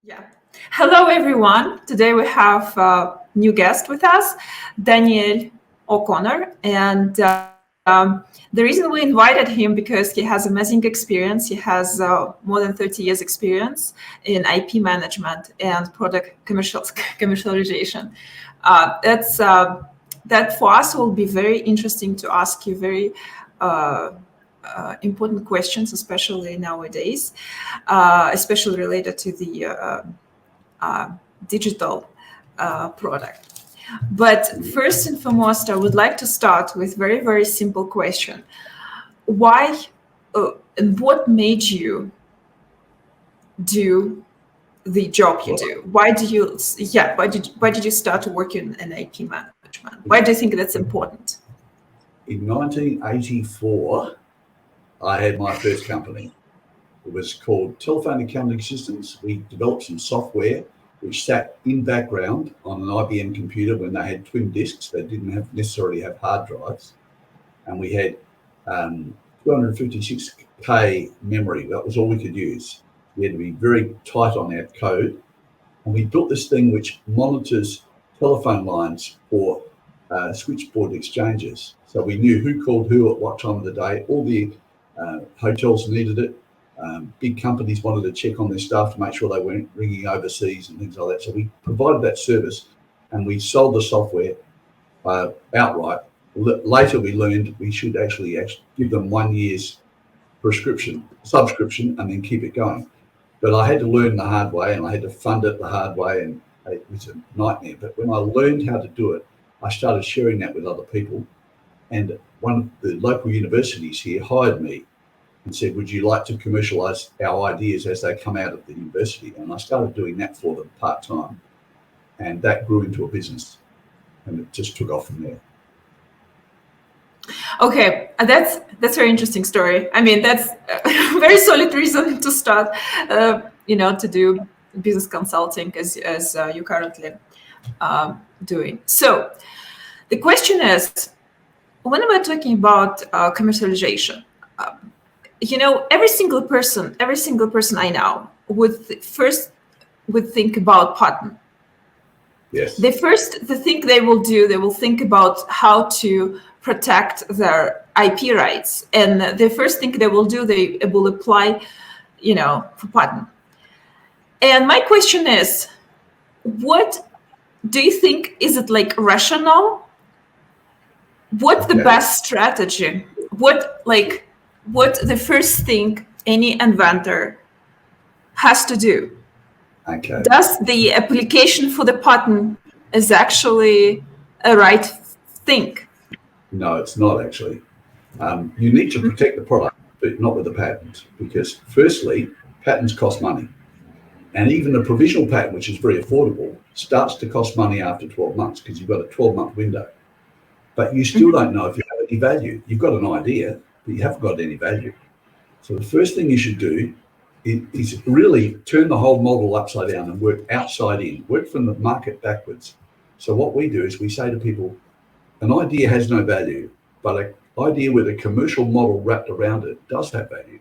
Yeah. Hello, everyone. Today we have a new guest with us, Daniel O'Connor. And the reason we invited him because he has amazing experience. He has more than 30 years experience in IP management and product commercialization. That for us will be very interesting to ask you very uh, important questions, especially nowadays, especially related to the uh, digital product. But first and foremost, I would like to start with very, very simple question. Why and what made you do the job you Well, do? Why did you start working in IP management? Why do you think that's important? in 1984, I had my first company. It was called Telephone Accounting Systems. We developed some software which sat in background on an IBM computer when they had twin disks. They didn't necessarily have hard drives. And we had 256K memory. That was all we could use. We had to be very tight on our code. And we built this thing which monitors telephone lines for switchboard exchanges. So we knew who called who at what time of the day. All the hotels needed it. Big companies wanted to check on their staff to make sure they weren't ringing overseas and things like that. So we provided that service and we sold the software outright. Later we learned we should actually give them 1 year's subscription, and then keep it going. But I had to learn the hard way and I had to fund it the hard way, and it was a nightmare. But when I learned how to do it, I started sharing that with other people. And one of the local universities here hired me and said, would you like to commercialize our ideas as they come out of the university? And I started doing that for them part-time. And that grew into a business. And it just took off from there. Okay, that's a very interesting story. I mean, that's a very solid reason to start, to do business consulting as you currently doing. So the question is, when we're talking about commercialization, every single person I know would think about partner. Yes. The thing they will think about how to protect their IP rights, and the first thing they will do, they will apply, for patent. And my question is, what do you think? Is it like rational? What's the best strategy? What the first thing any inventor has to do? Okay. Does the application for the patent is actually a right thing? No, it's not actually. You need to protect the product, but not with the patent, because firstly, patents cost money. And even the provisional patent, which is very affordable, starts to cost money after 12 months because you've got a 12-month window. But you still don't know if you have any value. You've got an idea, but you haven't got any value. So the first thing you should do is really turn the whole model upside down and work outside in, work from the market backwards. So what we do is we say to people, an idea has no value, but an idea with a commercial model wrapped around it does have value.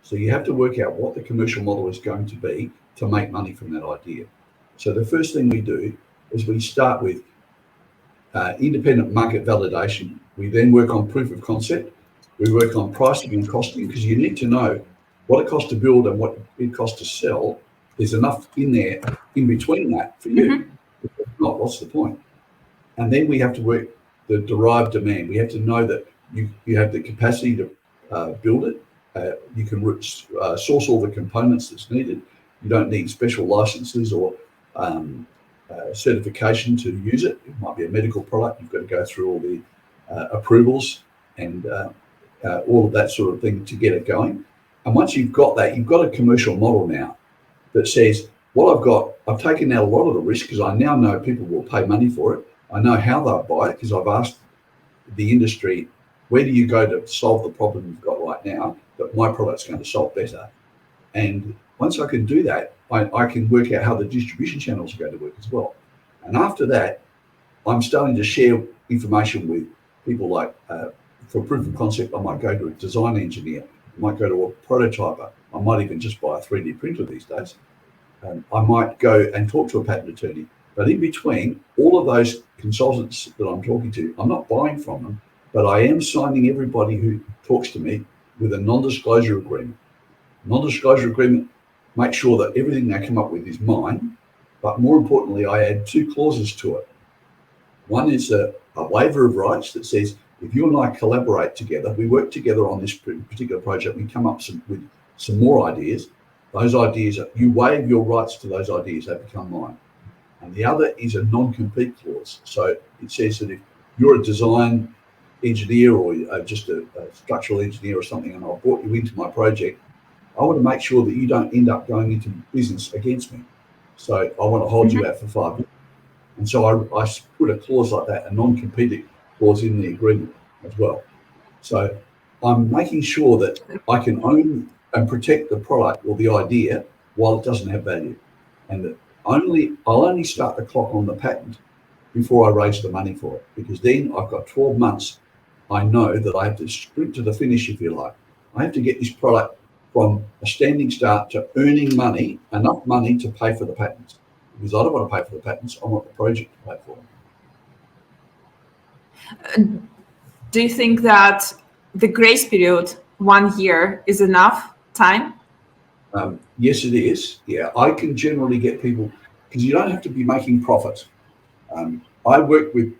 So you have to work out what the commercial model is going to be to make money from that idea. So the first thing we do is we start with independent market validation. We then work on proof of concept. We work on pricing and costing, because you need to know what it costs to build and what it costs to sell. There's enough in there in between that for you. If not, what's the point? And then we have to work the derived demand. We have to know that you have the capacity to build it. You can source all the components that's needed. You don't need special licenses or certification to use it. It might be a medical product. You've got to go through all the approvals and all of that sort of thing to get it going. And once you've got that, you've got a commercial model now that says, what I've taken out a lot of the risk because I now know people will pay money for it. I know how they'll buy it because I've asked the industry, where do you go to solve the problem you've got right now that my product's going to solve better? And once I can do that, I can work out how the distribution channels are going to work as well. And after that, I'm starting to share information with people like, for proof of concept, I might go to a design engineer, I might go to a prototyper, I might even just buy a 3D printer these days. I might go and talk to a patent attorney. But in between, all of those consultants that I'm talking to, I'm not buying from them, but I am signing everybody who talks to me with a non-disclosure agreement. Non-disclosure agreement makes sure that everything they come up with is mine, but more importantly, I add 2 clauses to it. One is a waiver of rights that says, if you and I collaborate together, we work together on this particular project, we come up with some more ideas. Those ideas, you waive your rights to those ideas, they become mine. And the other is a non-compete clause. So it says that if you're a design engineer or just a structural engineer or something, and I've brought you into my project, I want to make sure that you don't end up going into business against me. So I want to hold you out for 5 years. And so I put a clause like that, a non-compete clause in the agreement as well. So I'm making sure that I can own and protect the product or the idea while it doesn't have value. And that I'll only start the clock on the patent before I raise the money for it, because then I've got 12 months. I know that I have to sprint to the finish, if you like. I have to get this product from a standing start to earning money, enough money to pay for the patents. Because I don't want to pay for the patents, I want the project to pay for them. Do you think that the grace period, 1 year, is enough time? Yes, it is. Yeah, I can generally get people, because you don't have to be making profit. I work with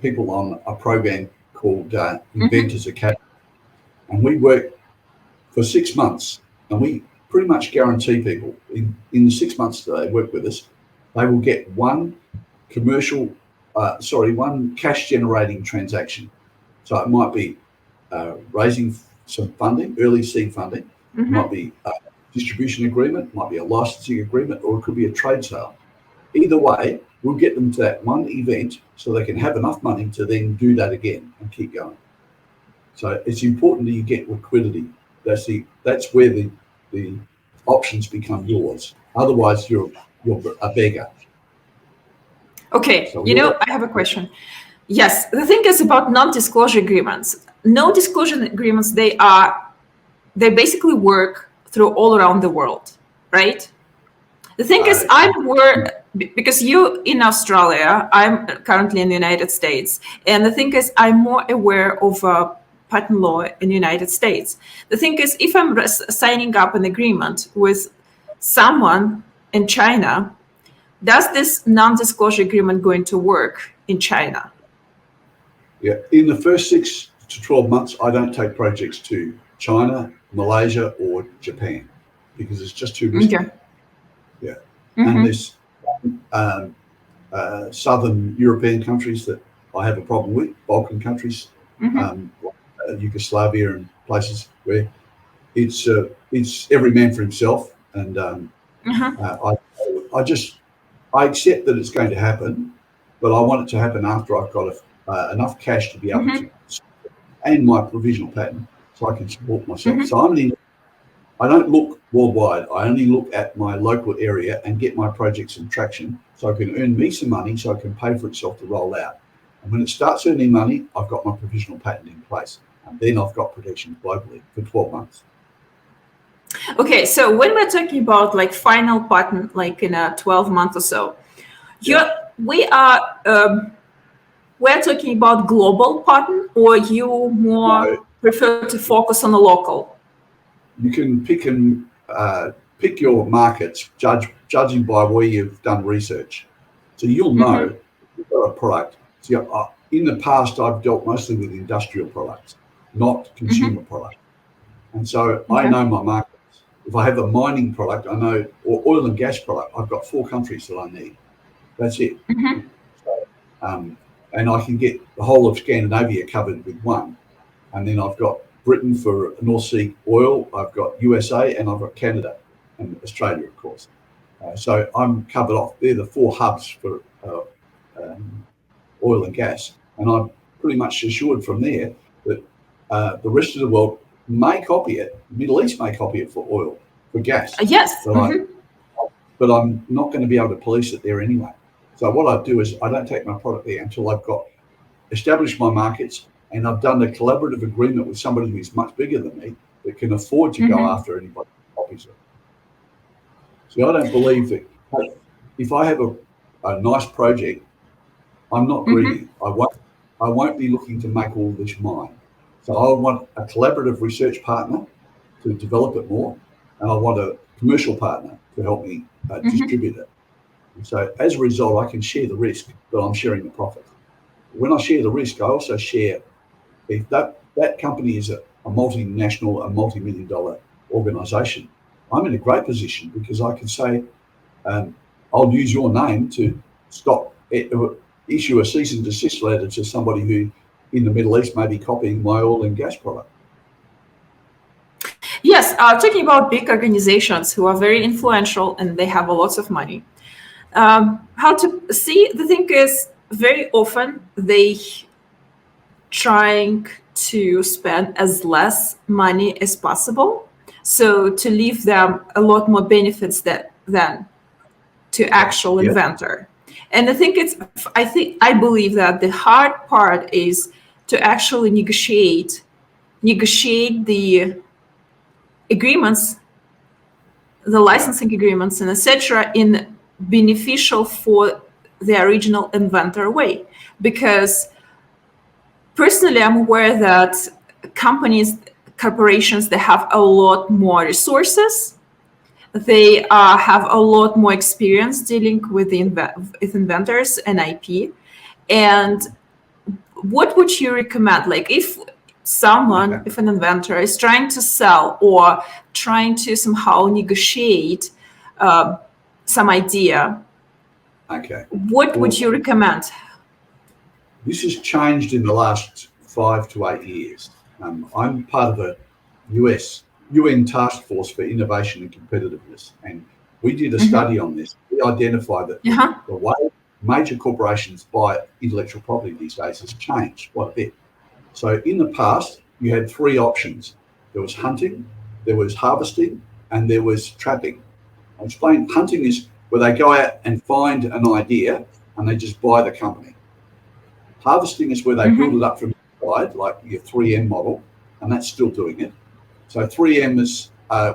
people on a program called Inventors Academy, and we work for 6 months, and we pretty much guarantee people in the 6 months that they work with us, they will get one cash generating transaction. So it might be raising some funding, early seed funding, it might be a distribution agreement, might be a licensing agreement, or it could be a trade sale. Either way, we'll get them to that one event so they can have enough money to then do that again and keep going. So it's important that you get liquidity. That's where the options become yours. Otherwise, you're a beggar. Okay, so I have a question. Yes, the thing is about non-disclosure agreements. Non-disclosure agreements, they basically work through all around the world, right? The thing is, because you in Australia, I'm currently in the United States, and the thing is, I'm more aware of patent law in the United States. The thing is, if I'm signing up an agreement with someone in China, does this non-disclosure agreement going to work in China? Yeah, in the first 6 to 12 months, I don't take projects to China, Malaysia, or Japan because it's just too risky. Okay. Yeah, and there's southern European countries that I have a problem with, Balkan countries, Yugoslavia, and places where it's every man for himself, and I accept that it's going to happen, but I want it to happen after I've got enough cash to be able to, and my provisional patent, so I can support myself. So I don't look worldwide. I only look at my local area and get my project some traction, so I can earn me some money, so I can pay for itself to roll out. And when it starts earning money, I've got my provisional patent in place, and then I've got protection globally for 12 months. Okay, so when we're talking about like final patent, like in a 12 months or so, we're talking about global patent, or you more prefer to focus on the local? You can pick your markets, judging by where you've done research. So you'll know you've got a product. So in the past, I've dealt mostly with industrial products, not consumer products. And so I know my markets. If I have a mining product, I know, or oil and gas product, I've got 4 countries that I need. That's it. So, and I can get the whole of Scandinavia covered with one. And then I've got Britain for North Sea oil, I've got USA, and I've got Canada and Australia, of course. So I'm covered off. They're the 4 hubs for oil and gas. And I'm pretty much assured from there that the rest of the world may copy it. The Middle East may copy it for oil, for gas. Yes. But I'm not going to be able to police it there anyway. So what I do is I don't take my product there until I've got established my markets, and I've done a collaborative agreement with somebody who's much bigger than me that can afford to go after anybody who copies it. So I don't believe that if I have a nice project, I'm not greedy. I won't be looking to make all this mine. So I want a collaborative research partner to develop it more, and I want a commercial partner to help me distribute it. And so as a result, I can share the risk, but I'm sharing the profit. When I share the risk, I also share, if that company is a multinational, a multi-million-dollar organization, I'm in a great position because I can say, I'll use your name to stop it, issue a cease and desist letter to somebody who in the Middle East may be copying my oil and gas product. Yes, talking about big organizations who are very influential and they have a lots of money. How to see, the thing is, very often they trying to spend as less money as possible, so to leave them a lot more benefits than to actual inventor. And I believe that the hard part is to actually negotiate the agreements, the licensing agreements and etc. in beneficial for the original inventor way. Because personally, I'm aware that corporations, they have a lot more resources. They have a lot more experience dealing with with inventors and IP. And what would you recommend? Like if an inventor is trying to sell or trying to somehow negotiate some idea, what would you recommend? This has changed in the last 5 to 8 years. I'm part of a UN task force for innovation and competitiveness, and we did a study on this. We identified that the way major corporations buy intellectual property these days has changed quite a bit. So in the past, you had 3 options. There was hunting, there was harvesting, and there was trapping. I'll explain. Hunting is where they go out and find an idea and they just buy the company. Harvesting is where they build it up from inside, like your 3M model, and that's still doing it. So 3M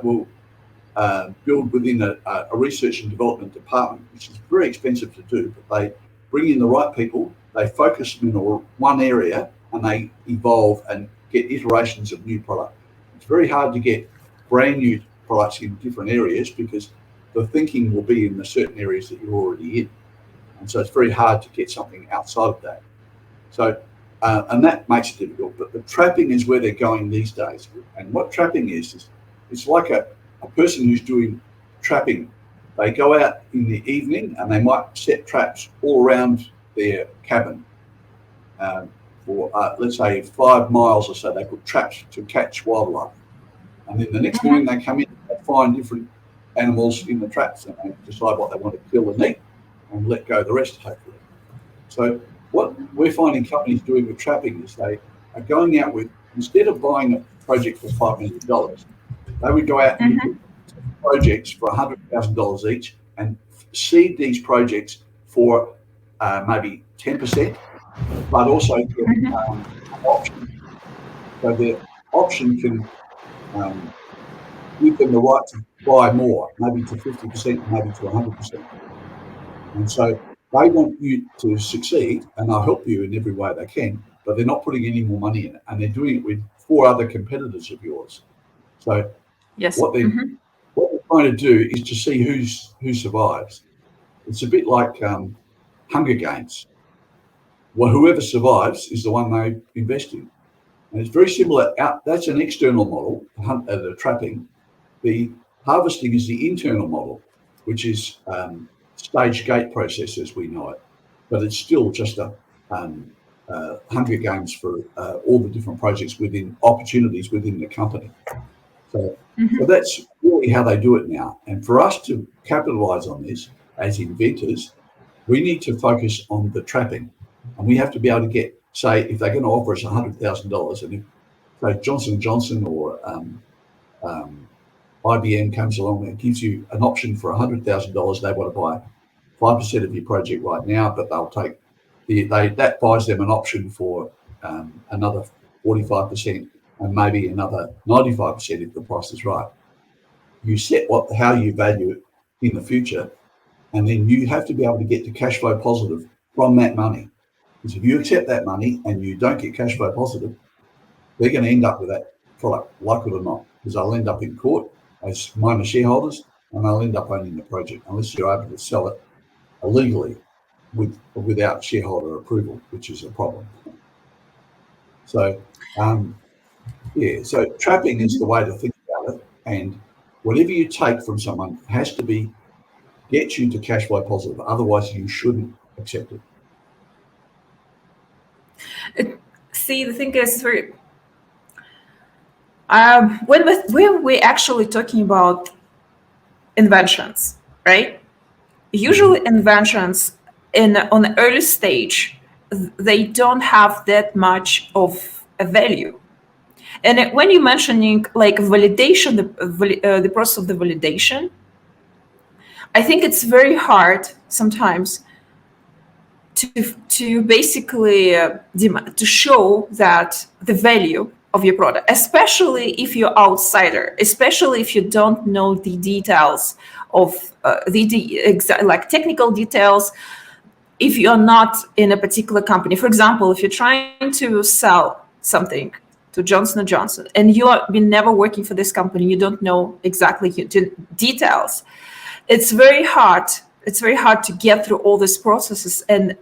will build within a research and development department, which is very expensive to do, but they bring in the right people, they focus them in one area, and they evolve and get iterations of new product. It's very hard to get brand new products in different areas because the thinking will be in the certain areas that you're already in. And so it's very hard to get something outside of that. So, and that makes it difficult, but the trapping is where they're going these days. And what trapping is it's like a person who's doing trapping. They go out in the evening and they might set traps all around their cabin. For let's say 5 miles or so, they put traps to catch wildlife. And then the next morning they come in and find different animals in the traps and they decide what they want to kill and eat and let go the rest, hopefully. So what we're finding companies doing with trapping is they are going out with, instead of buying a project for $5 million, they would go out and do projects for $100,000 each and seed these projects for maybe 10%, but also get an option. So the option can give them the right to buy more, maybe to 50%, maybe to 100%. And so they want you to succeed, and they'll help you in every way they can, but they're not putting any more money in it, and they're doing it with 4 other competitors of yours. So what they're trying to do is to see who survives. It's a bit like Hunger Games. Well, whoever survives is the one they invest in. And it's very similar. That's an external model, the trapping. The harvesting is the internal model, which is stage gate process as we know it. But it's still just a Hunger Games for all the different projects within opportunities within the company. So that's really how they do it now. And for us to capitalize on this as inventors, we need to focus on the trapping. And we have to be able to get, say, if they're going to offer us $100,000, and if say Johnson & Johnson or IBM comes along and gives you an option for $100,000, they want to buy 5% of your project right now, but they'll take that buys them an option for another 45% and maybe another 95% if the price is right. You set how you value it in the future, And then you have to be able to get to cash flow positive from that money. Because if you accept that money and you don't get cash flow positive, they're going to end up with that product, like it or not, because they'll end up in court as minor shareholders, and they'll end up owning the project unless you're able to sell it illegally without shareholder approval, which is a problem. So, so trapping is the way to think about it, and whatever you take from someone has to get you to cash flow positive. Otherwise, you shouldn't accept it. See, the thing is, when we're actually talking about inventions, right? Usually inventions on the early stage, they don't have that much of a value. And when you're mentioning like validation, the process of the validation, I think it's very hard sometimes to basically to show that the value of your product, especially if you're outsider, especially if you don't know the details of like technical details. If you're not in a particular company, for example, if you're trying to sell something to Johnson & Johnson and you have been never working for this company, you don't know exactly details. It's very hard to get through all these processes and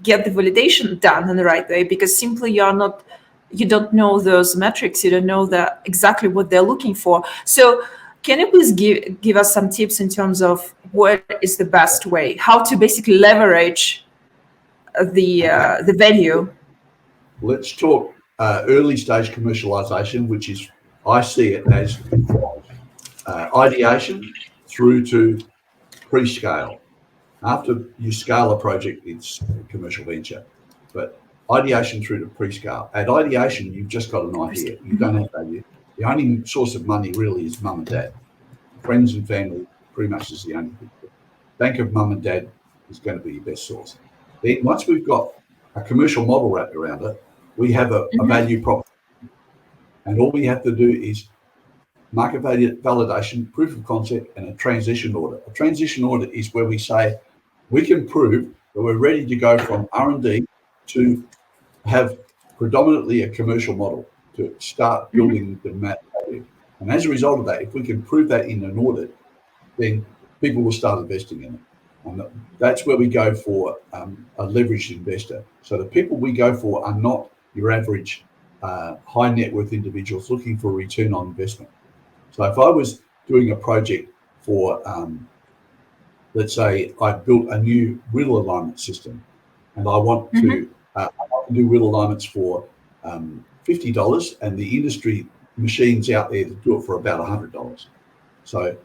get the validation done in the right way, because simply you don't know those metrics, you don't know exactly what they're looking for. So can you please give us some tips in terms of what is the best way, how to basically leverage the value? Let's talk early stage commercialization, which is, I see it as ideation through to pre-scale. After you scale a project, it's a commercial venture. But ideation through to pre-scale. At ideation, you've just got an idea. You don't have value. The only source of money really is mum and dad. Friends and family pretty much is the only thing. Bank of mum and dad is going to be your best source. Then once we've got a commercial model wrapped around it, we have a value prop. And all we have to do is market validation, proof of concept, and a transition audit. A transition audit is where we say we can prove that we're ready to go from R&D to have predominantly a commercial model to start building the value. And as a result of that, if we can prove that in an audit, then people will start investing in it. And that's where we go for a leveraged investor. So the people we go for are not your average high net worth individuals looking for a return on investment. So if I was doing a project for, let's say I built a new wheel alignment system, and I want to do wheel alignments for $50, and the industry machines out there to do it for about $100. So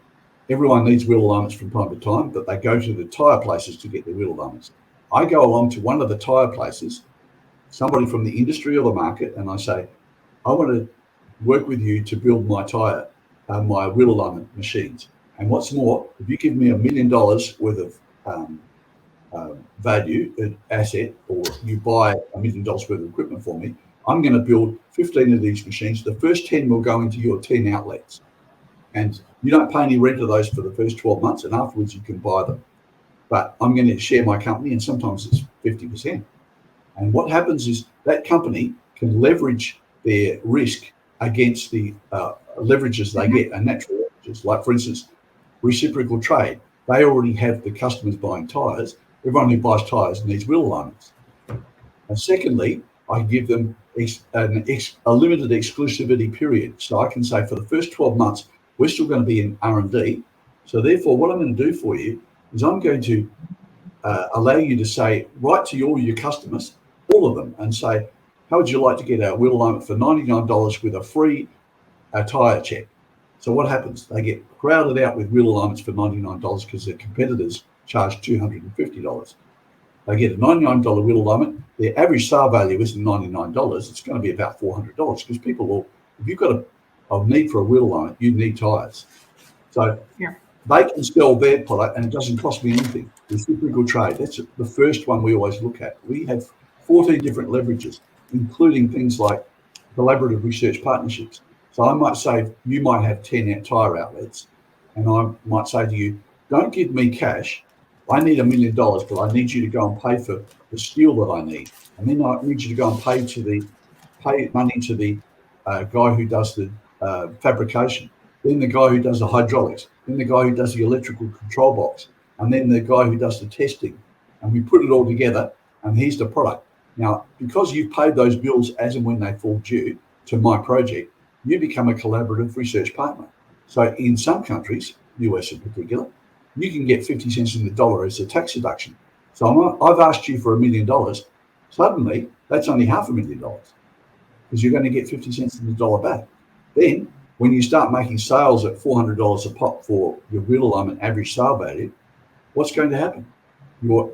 everyone needs wheel alignments from time to time, but they go to the tyre places to get their wheel alignments. I go along to one of the tyre places, somebody from the industry or the market, and I say, I want to work with you to build my tyre, my wheel alignment machines. And what's more, if you give me $1 million worth of value, asset, or you buy $1 million worth of equipment for me, I'm going to build 15 of these machines. The first 10 will go into your 10 outlets. And you don't pay any rent of those for the first 12 months, and afterwards you can buy them. But I'm going to share my company, and sometimes it's 50%. And what happens is that company can leverage their risk against the leverages they get, and natural leverages. Like, for instance, reciprocal trade. They already have the customers buying tyres. Everyone who buys tyres needs wheel alignments. And secondly, I give them a limited exclusivity period. So I can say for the first 12 months, we're still going to be in R&D. So therefore, what I'm going to do for you is I'm going to allow you to say, write to all your customers, all of them, and say, how would you like to get our wheel alignment for $99 with a free tyre check? So what happens? They get crowded out with wheel alignments for $99 because their competitors charge $250. They get a $99 wheel alignment. Their average sale value isn't $99. It's going to be about $400 because people will, if you've got a need for a wheel alignment, you need tyres. So they can sell their product and it doesn't cost me anything. Reciprocal trade, that's the first one we always look at. We have 14 different leverages, including things like collaborative research partnerships. So I might say, you might have 10 tyre outlets, and I might say to you, don't give me cash. I need $1 million, but I need you to go and pay for the steel that I need. And then I need you to go and pay money to the guy who does the fabrication, then the guy who does the hydraulics, then the guy who does the electrical control box, and then the guy who does the testing. And we put it all together, and here's the product. Now, because you've paid those bills as and when they fall due to my project, you become a collaborative research partner. So in some countries, US in particular, you can get 50 cents in the dollar as a tax deduction. So I've asked you for $1 million. Suddenly, that's only $500,000 because you're going to get 50 cents in the dollar back. Then, when you start making sales at $400 a pop for your real alignment average sale value, what's going to happen? Your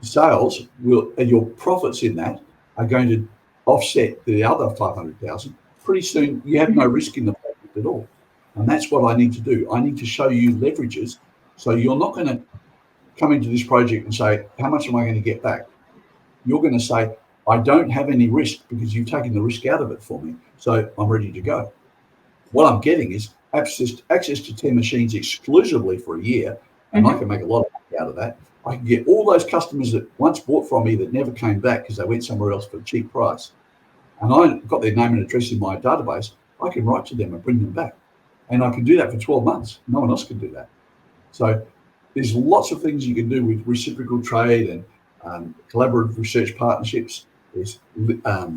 sales will, and your profits in that are going to offset the other 500,000. Pretty soon, you have no risk in the project at all. And that's what I need to do. I need to show you leverages. So you're not going to come into this project and say, how much am I going to get back? You're going to say, I don't have any risk because you've taken the risk out of it for me. So I'm ready to go. What I'm getting is access to 10 machines exclusively for a year. And I can make a lot of money out of that. I can get all those customers that once bought from me that never came back because they went somewhere else for a cheap price. And I got their name and address in my database. I can write to them and bring them back. And I can do that for 12 months. No one else can do that. So there's lots of things you can do with reciprocal trade and collaborative research partnerships. There's a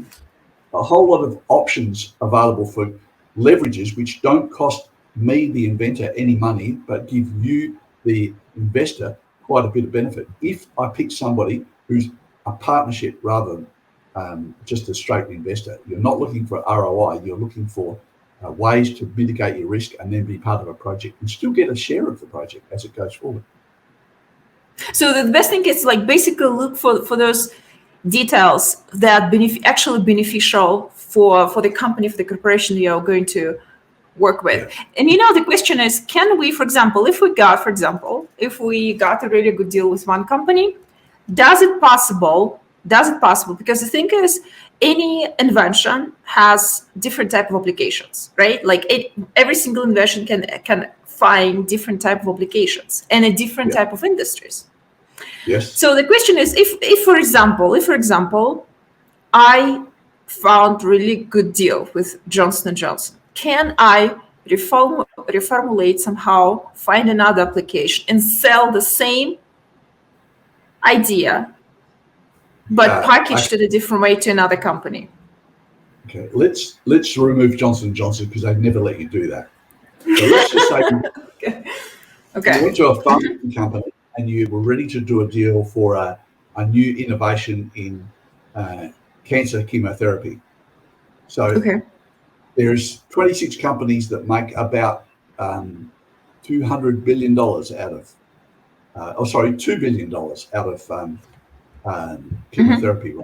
whole lot of options available for leverages which don't cost me, the inventor, any money, but give you, the investor, quite a bit of benefit. If I pick somebody who's a partnership rather than just a straight investor, you're not looking for ROI, you're looking for ways to mitigate your risk and then be part of a project and still get a share of the project as it goes forward. So the best thing is like basically look for those details that actually beneficial for the company, for the corporation you're going to work with. Yeah. And the question is, can we, for example, if we got a really good deal with one company, does it possible, because the thing is, any invention has different type of applications, right? Like every single invention can find different type of applications and a different type of industries. Yes. So the question is, if for example, I found really good deal with Johnson & Johnson, can I reformulate somehow, find another application and sell the same idea, but packaged in a different way to another company? Okay, let's remove Johnson & Johnson because they'd never let you do that. So let's just say you went to a pharmacy company and you were ready to do a deal for a new innovation in cancer chemotherapy. So there's 26 companies that make about $200 billion out of, $2 billion out of chemotherapy.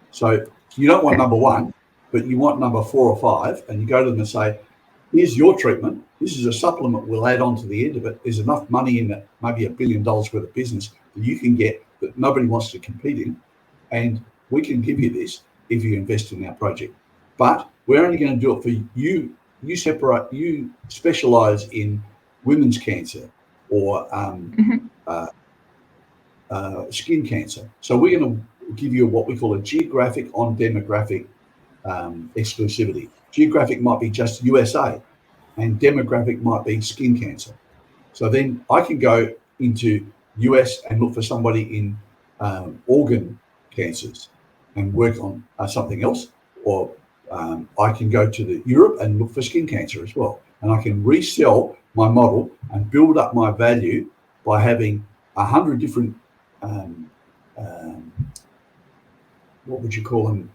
So you don't want number one, but you want number 4 or 5, and you go to them and say, here's your treatment. This is a supplement we'll add on to the end of it. There's enough money in it, maybe $1 billion worth of business that you can get that nobody wants to compete in. And we can give you this if you invest in our project. But we're only going to do it for you. You specialize in women's cancer or skin cancer. So we're going to give you what we call a geographic on demographic exclusivity. Geographic might be just USA and demographic might be skin cancer. So then I can go into US and look for somebody in organ cancers and work on something else, or I can go to Europe and look for skin cancer as well. And I can resell my model and build up my value by having 100 different, what would you call them,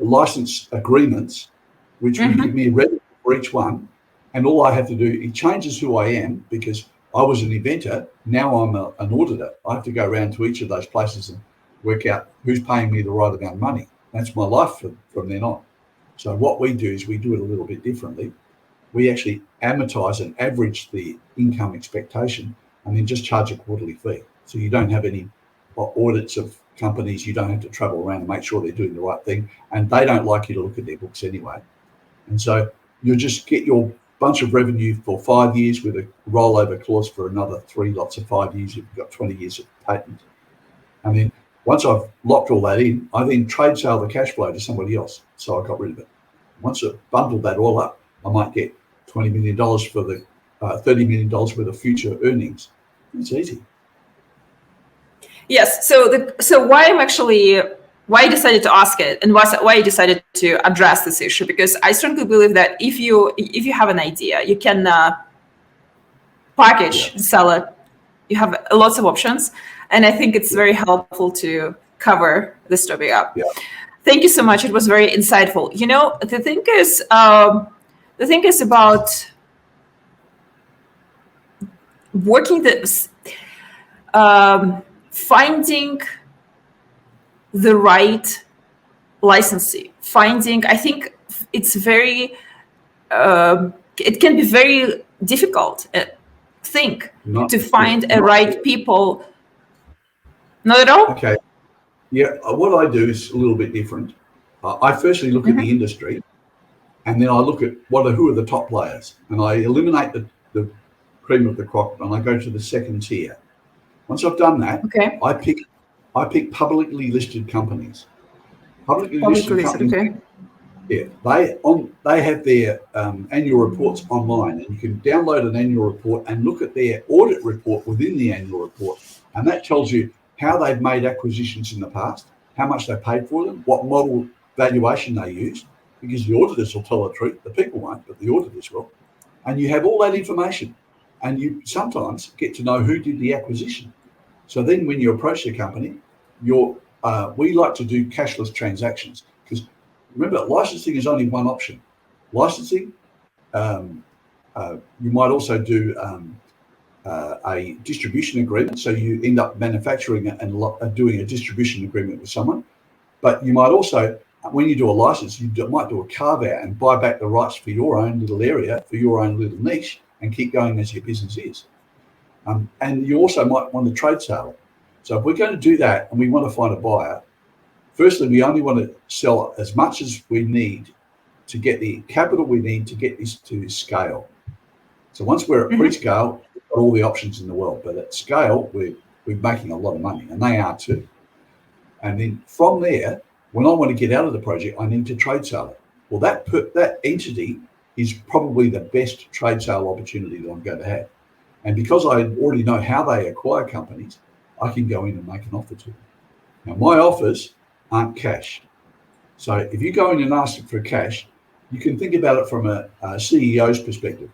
license agreements, which would give me a revenue for each one. And all I have to do, it changes who I am because I was an inventor. Now I'm an auditor. I have to go around to each of those places and work out who's paying me the right amount of money. That's my life from then on. So what we do is we do it a little bit differently. We actually amortize and average the income expectation and then just charge a quarterly fee. So you don't have any audits of companies. You don't have to travel around and make sure they're doing the right thing. And they don't like you to look at their books anyway. And so you just get your bunch of revenue for 5 years with a rollover clause for another 3 lots of 5 years. You've got 20 years of patent. And then once I've locked all that in, I then trade sale the cash flow to somebody else. So I got rid of it. Once I've bundled that all up, I might get $20 million for the $30 million worth of future earnings. It's easy. Yes. So why I decided to ask it, and why I decided to address this issue, because I strongly believe that if you have an idea, you can package, sell it. You have lots of options, and I think it's very helpful to cover this topic up. Yeah. Thank you so much. It was very insightful. The thing is about working finding the right licensee. I think it's very, it can be very difficult, to find a right people. Not at all? Okay. Yeah, what I do is a little bit different. I firstly look at the industry, and then I look at who are the top players, and I eliminate the cream of the crop, and I go to the second tier. Once I've done that, I pick publicly listed companies. Publicly listed companies. Okay. Yeah, they have their annual reports online, and you can download an annual report and look at their audit report within the annual report, and that tells you how they've made acquisitions in the past, how much they paid for them, what model valuation they used, because the auditors will tell the truth. The people won't, but the auditors will. And you have all that information, and you sometimes get to know who did the acquisition. So then when you approach the company, we like to do cashless transactions, because remember, licensing is only one option. Licensing, you might also do a distribution agreement. So you end up manufacturing and doing a distribution agreement with someone. But you might also, when you do a license, you might do a carve out and buy back the rights for your own little area, for your own little niche, and keep going as your business is. And you also might want to trade sale it. So if we're going to do that and we want to find a buyer, firstly, we only want to sell as much as we need to get the capital we need to get this to scale. So once we're at pre-scale, we've got all the options in the world. But at scale, we're making a lot of money, and they are too. And then from there, when I want to get out of the project, I need to trade sale it. Well, that entity is probably the best trade sale opportunity that I'm going to have. And because I already know how they acquire companies, I can go in and make an offer to them. Now, my offers aren't cash. So if you go in and ask for cash, you can think about it from a CEO's perspective.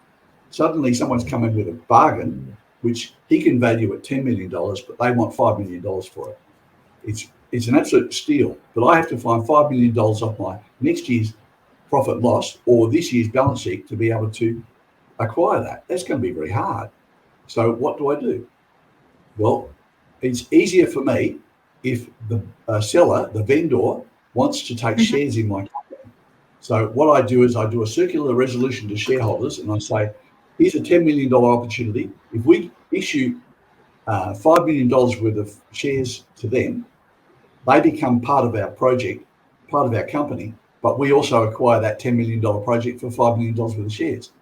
Suddenly someone's come in with a bargain, which he can value at $10 million, but they want $5 million for it. It's an absolute steal, but I have to find $5 million off my next year's profit loss or this year's balance sheet to be able to acquire that. That's going to be very hard. So what do? Well, it's easier for me if the seller, the vendor, wants to take shares in my company. So what I do is I do a circular resolution to shareholders, and I say, here's a $10 million opportunity. If we issue $5 million worth of shares to them, they become part of our project, part of our company, but we also acquire that $10 million project for $5 million worth of shares.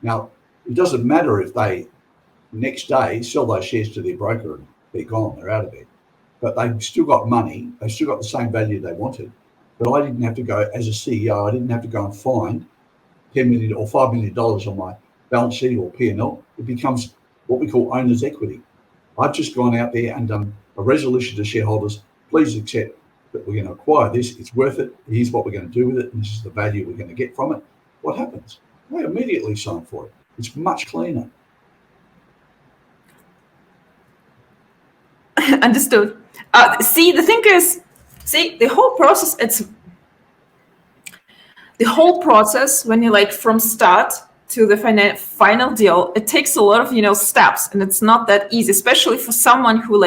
Now, it doesn't matter if they next day sell those shares to their broker and they're gone, they're out of there. But they've still got money, they've still got the same value they wanted. But I didn't have to go, as a CEO, I didn't have to go and find $10 million or $5 million on my balance sheet or P&L. It becomes what we call owner's equity. I've just gone out there and done a resolution to shareholders. Please accept that we're going to acquire this. It's worth it. Here's what we're going to do with it. And this is the value we're going to get from it. What happens? They immediately sign for it. It's much cleaner. Understood. The thing is, the whole process when you from start to the final deal, it takes a lot of steps, and it's not that easy, especially for someone who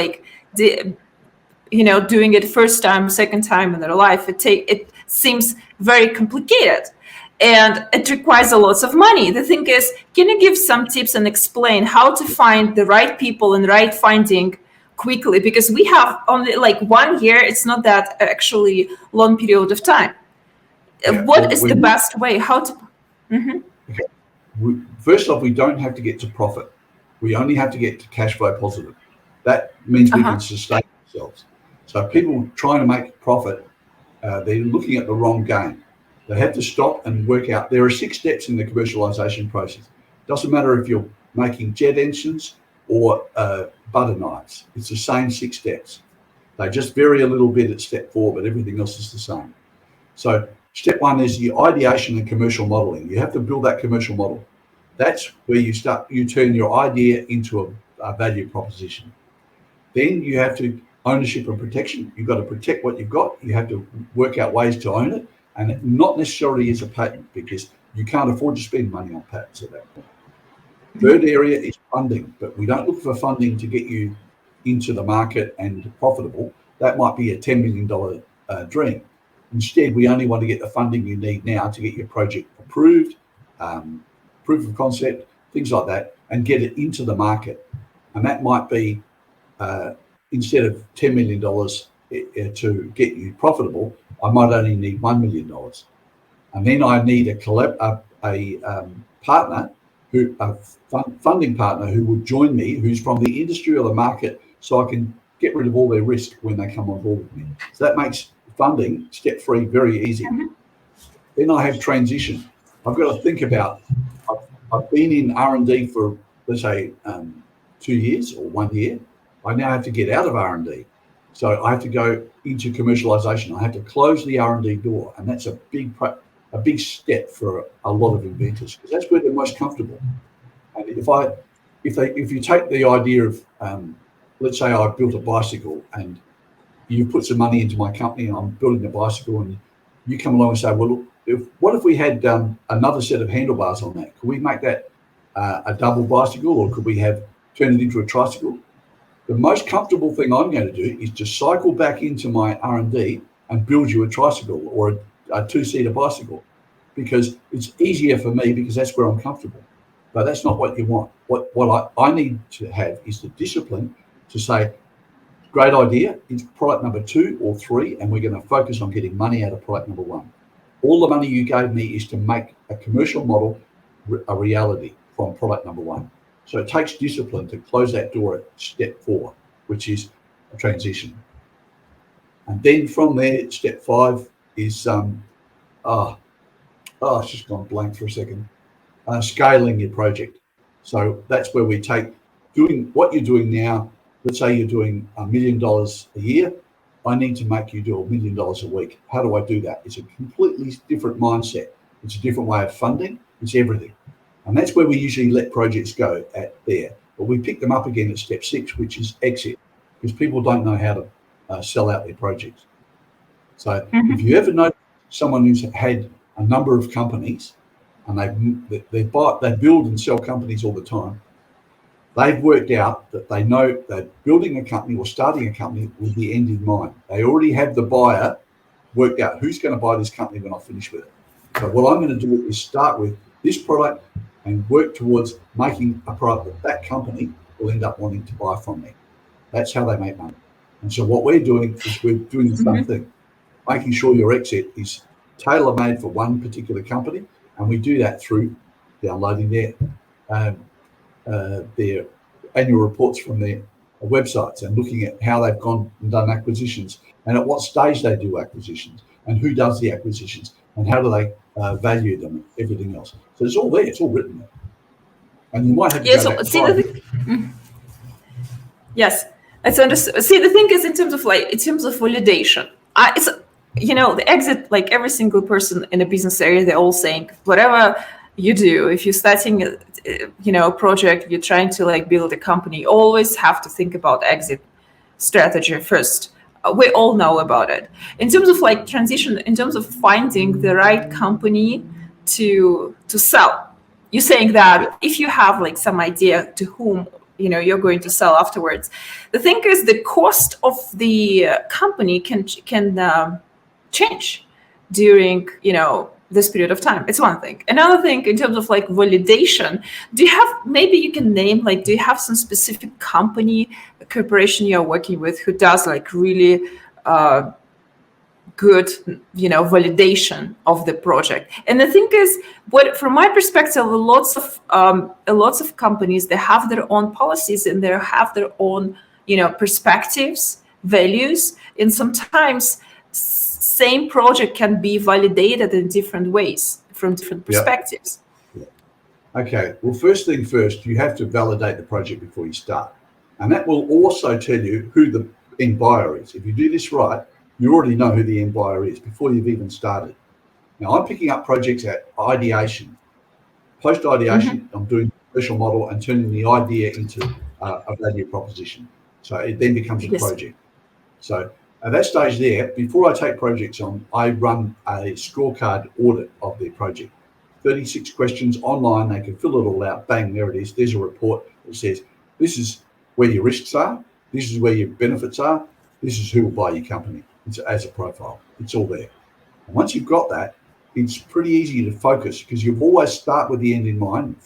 doing it first time, second time in their life. It seems very complicated, and it requires a lot of money. The thing is, can you give some tips and explain how to find the right people and right funding quickly? Because we have only 1 year. It's not that actually long period of time. What is the best way? How to? Okay. first off, we don't have to get to profit. We only have to get to cash flow positive. That means we can sustain ourselves. So people trying to make profit, they're looking at the wrong game. They have to stop and work out. There are 6 steps in the commercialization process. Doesn't matter if you're making jet engines or butter knives. It's the same 6 steps. They just vary a little bit at step 4, but everything else is the same. So step 1 is the ideation and commercial modeling. You have to build that commercial model. That's where you turn your idea into a value proposition. Then you have to ownership and protection. You've got to protect what you've got. You have to work out ways to own it, and not necessarily as a patent, because you can't afford to spend money on patents at that point. Third area is funding, but we don't look for funding to get you into the market and profitable. That might be a $10 million dream. Instead, we only want to get the funding you need now to get your project approved, proof of concept, things like that, and get it into the market. And that might be, instead of $10 million to get you profitable, I might only need $1 million. And then I need a partner, a funding partner who would join me, who's from the industry or the market, so I can get rid of all their risk when they come on board with me. So that makes funding, step 3, very easy. Then I have transition. I've got to think about, I've been in R&D for, let's say, 2 years or 1 year. I now have to get out of R&D. So I have to go into commercialization. I have to close the R&D door. And that's a big step for a lot of inventors, because that's where they're most comfortable. And if you take the idea of, let's say I built a bicycle and you put some money into my company and I'm building a bicycle, and you come along and say, well, look, what if we had another set of handlebars on that? Could we make that a double bicycle, or could we turn it into a tricycle? The most comfortable thing I'm going to do is just cycle back into my R&D and build you a tricycle or a 2-seater bicycle, because it's easier for me, because that's where I'm comfortable. But that's not what you want. What I need to have is the discipline to say, great idea, it's product number 2 or 3, and we're going to focus on getting money out of product number 1. All the money you gave me is to make a commercial model a reality from product number 1. So it takes discipline to close that door at step 4, which is a transition. And then from there, step 5 is, it's just gone blank for a second, scaling your project. So that's where we take doing what you're doing now. Let's say you're doing $1 million a year. I need to make you do $1 million a week. How do I do that? It's a completely different mindset. It's a different way of funding. It's everything. And that's where we usually let projects go at there. But we pick them up again at step 6, which is exit, because people don't know how to sell out their projects. So if you ever know someone who's had a number of companies and they build and sell companies all the time, they've worked out that they know that building a company or starting a company with the end in mind. They already have the buyer worked out who's going to buy this company when I finish with it. So what I'm going to do is start with this product and work towards making a product that company will end up wanting to buy from me. That's how they make money. And so what we're doing is we're doing the same thing, making sure your exit is tailor-made for one particular company. And we do that through downloading their annual reports from their websites and looking at how they've gone and done acquisitions and at what stage they do acquisitions and who does the acquisitions and how do they value them and everything else. So it's all there, it's all written there. And you might have to go back Yes, it's understood. See, the thing is, in terms of validation, it's, the exit, like every single person in a business area, they're all saying, whatever you do, if you're starting a project, you're trying to build a company, always have to think about exit strategy first. We all know about it. In terms of transition, in terms of finding the right company to sell, you're saying that if you have some idea to whom you're going to sell afterwards, the thing is the cost of the company can change during this period of time. It's one thing. Another thing, in terms of validation, do you have, maybe you can name, do you have some specific company, a corporation you're working with who does really good, validation of the project. And the thing is, what from my perspective, lots of companies, they have their own policies and they have their own perspectives, values, and sometimes same project can be validated in different ways from different perspectives. Okay, well, first thing first, you have to validate the project before you start. And that will also tell you who the end buyer is. If you do this right, you already know who the end buyer is before you've even started. Now, I'm picking up projects at ideation. Post-ideation, I'm doing a commercial model and turning the idea into a value proposition. So it then becomes a project. So at that stage there, before I take projects on, I run a scorecard audit of their project. 36 questions online, they can fill it all out, bang, there it is. There's a report that says, this is where your risks are, this is where your benefits are, this is who will buy your company. It's as a profile, it's all there. And once you've got that, it's pretty easy to focus because you always start with the end in mind.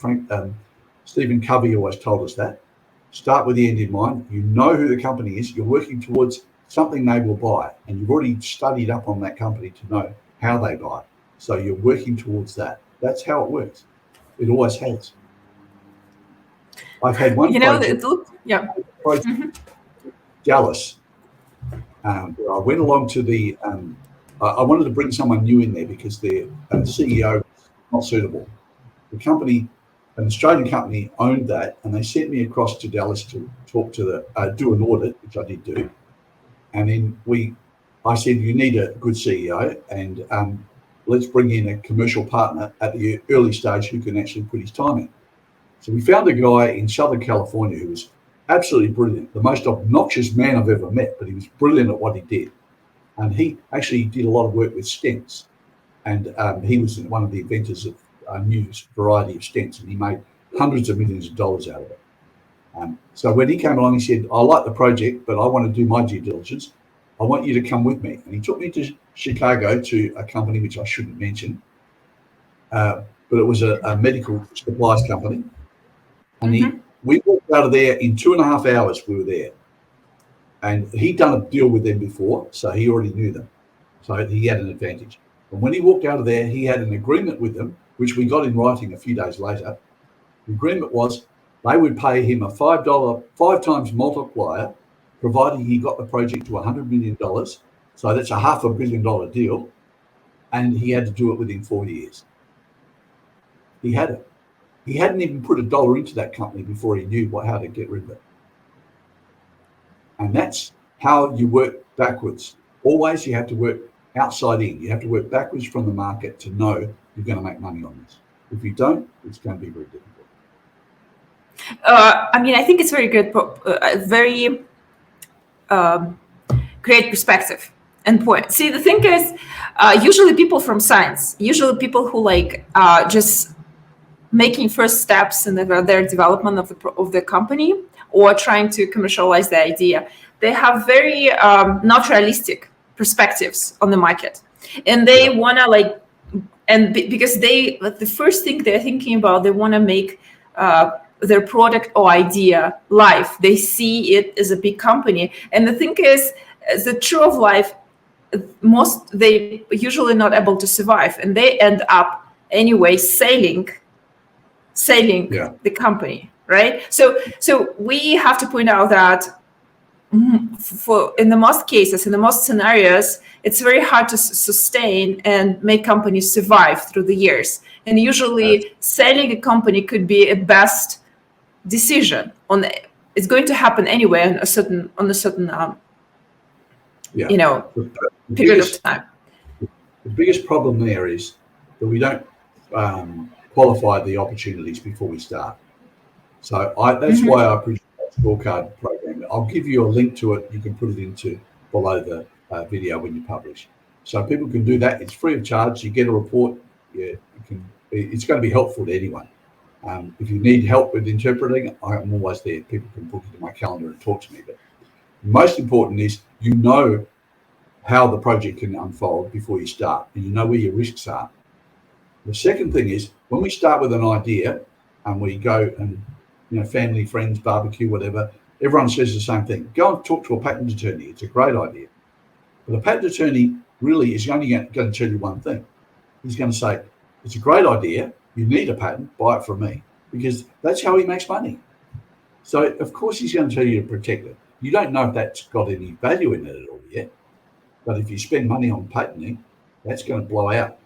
Stephen Covey always told us that. Start with the end in mind. You know who the company is, you're working towards something they will buy, and you've already studied up on that company to know how they buy. So you're working towards that. That's how it works. It always has. I've had one project, Dallas. I went along to the, I wanted to bring someone new in there because their CEO was not suitable. The company, an Australian company, owned that, and they sent me across to Dallas to talk to do an audit, which I did do. And then I said, you need a good CEO, and let's bring in a commercial partner at the early stage who can actually put his time in. So we found a guy in Southern California who was absolutely brilliant, the most obnoxious man I've ever met, but he was brilliant at what he did. And he actually did a lot of work with stents. And he was one of the inventors of a new variety of stents, and he made hundreds of millions of dollars out of it. So when he came along, he said, I like the project, but I want to do my due diligence. I want you to come with me. And he took me to Chicago to a company which I shouldn't mention, but it was a medical supplies company. And we walked out of there in 2.5 hours. We were there. And he'd done a deal with them before, so he already knew them. So he had an advantage. And when he walked out of there, he had an agreement with them, which we got in writing a few days later. The agreement was they would pay him a $5 times multiplier, providing he got the project to $100 million. So that's a $500 million deal. And he had to do it within 4 years. He had it. He hadn't even put $1 into that company before he knew how to get rid of it. And that's how you work backwards. Always you have to work outside in. You have to work backwards from the market to know you're going to make money on this. If you don't, it's going to be very difficult. I think it's very good, very great perspective and point. See, the thing is, usually people from science, usually people who just making first steps in their development of the company or trying to commercialize the idea, they have very not realistic perspectives on the market, and they wanna because the first thing they're thinking about, they want to make their product or idea live. They see it as a big company, and the thing is, the true of life, they usually not able to survive, and they end up anyway selling the company, right? So we have to point out that in the most cases, in the most scenarios, it's very hard to sustain and make companies survive through the years. And usually selling a company could be a best decision it's going to happen anyway on a certain period of time. The biggest problem there is that we don't qualify the opportunities before we start. So that's why I produce that scorecard program. I'll give you a link to it. You can put it into below the video when you publish. So people can do that. It's free of charge. You get a report. It's going to be helpful to anyone. If you need help with interpreting, I'm always there. People can book into my calendar and talk to me. But most important is you know how the project can unfold before you start, and you know where your risks are. The second thing is when we start with an idea and we go and, family, friends, barbecue, whatever, everyone says the same thing. Go and talk to a patent attorney. It's a great idea. But a patent attorney really is only going to tell you one thing. He's going to say, it's a great idea. You need a patent, buy it from me, because that's how he makes money. So of course he's going to tell you to protect it. You don't know if that's got any value in it at all yet, but if you spend money on patenting, that's going to blow out.